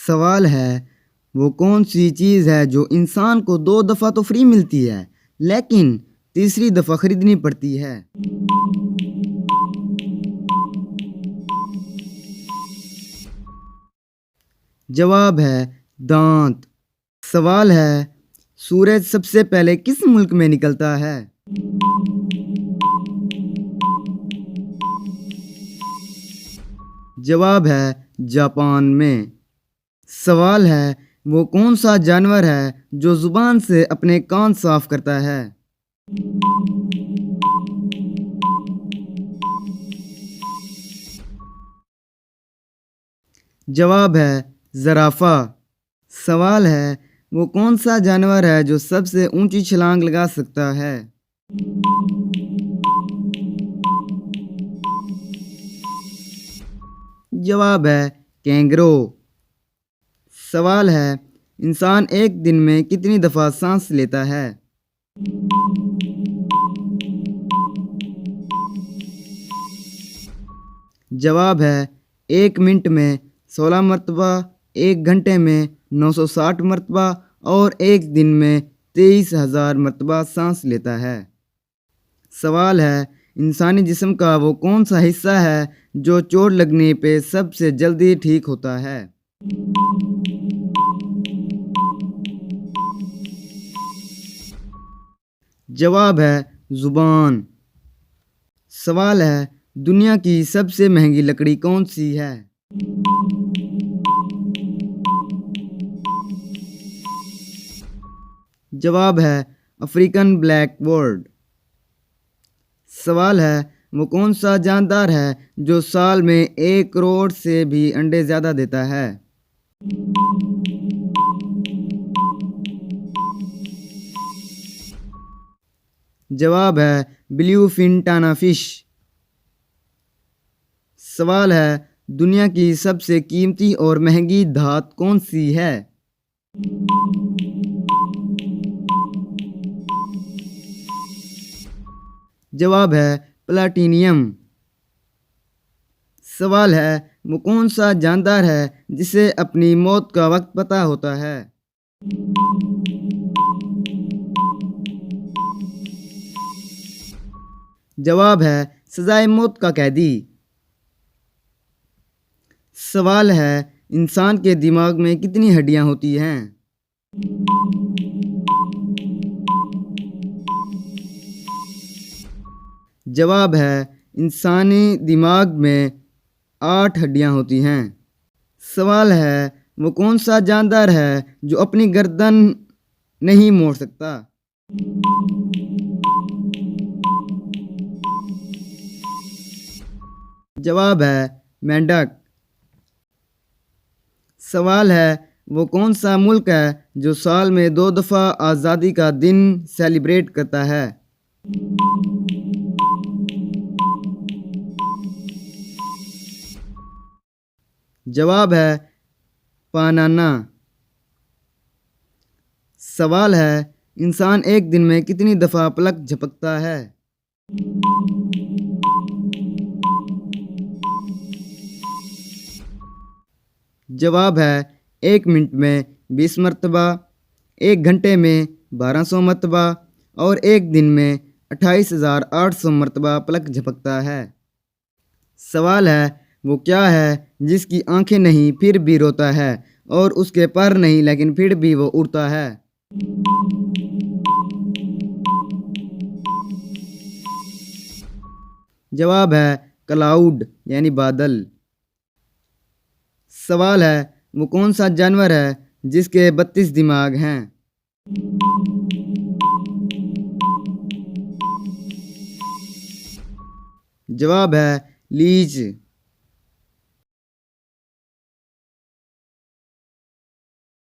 सवाल है, वो कौन सी चीज़ है जो इंसान को 2 दफ़ा तो फ्री मिलती है लेकिन तीसरी दफ़ा खरीदनी पड़ती है। जवाब है दांत। सवाल है, सूरज सबसे पहले किस मुल्क में निकलता है? जवाब है जापान में। सवाल है, वो कौन सा जानवर है जो जुबान से अपने कान साफ करता है? जवाब है ज़राफ़ा। सवाल है, वो कौन सा जानवर है जो सबसे ऊंची छलांग लगा सकता है? जवाब है कैंगरो। सवाल है, इंसान एक दिन में कितनी दफ़ा सांस लेता है? जवाब है 1 मिनट में 16 मरतबा, 1 घंटे में 960 मरतबा और 1 दिन में 23,000 मरतबा सांस लेता है। सवाल है, इंसानी जिस्म का वो कौन सा हिस्सा है जो चोट लगने पे सबसे जल्दी ठीक होता है? जवाब है ज़ुबान। सवाल है, दुनिया की सबसे महंगी लकड़ी कौन सी है? जवाब है अफ्रीकन ब्लैकबर्ड। सवाल है, वो कौन सा जानदार है जो साल में 1 करोड़ से भी अंडे ज़्यादा देता है? जवाब है ब्लूफिन टाना फिश। सवाल है, दुनिया की सबसे कीमती और महंगी धात कौन सी है? जवाब है प्लाटिनियम। सवाल है, वो कौन सा जानदार है जिसे अपनी मौत का वक्त पता होता है? जवाब है सजाए मौत का कैदी। सवाल है, इंसान के दिमाग में कितनी हड्डियां होती हैं? जवाब है इंसानी दिमाग में 8 हड्डियां होती हैं। सवाल है, वो कौन सा जानदार है जो अपनी गर्दन नहीं मोड़ सकता? जवाब है मेंढक। सवाल है, वो कौन सा मुल्क है जो साल में 2 दफ़ा आज़ादी का दिन सेलिब्रेट करता है? जवाब है पानाना। सवाल है, इंसान एक दिन में कितनी दफ़ा पलक झपकता है? जवाब है 1 मिनट में 20 मरतबा, 1 घंटे में 1200 मरतबा और 1 दिन में 28,800 मरतबा पलक झपकता है। सवाल है, वो क्या है जिसकी आंखें नहीं फिर भी रोता है और उसके पर नहीं लेकिन फिर भी वो उड़ता है? जवाब है क्लाउड यानी बादल। सवाल है, वो कौन सा जानवर है जिसके 32 दिमाग हैं? जवाब है लीच।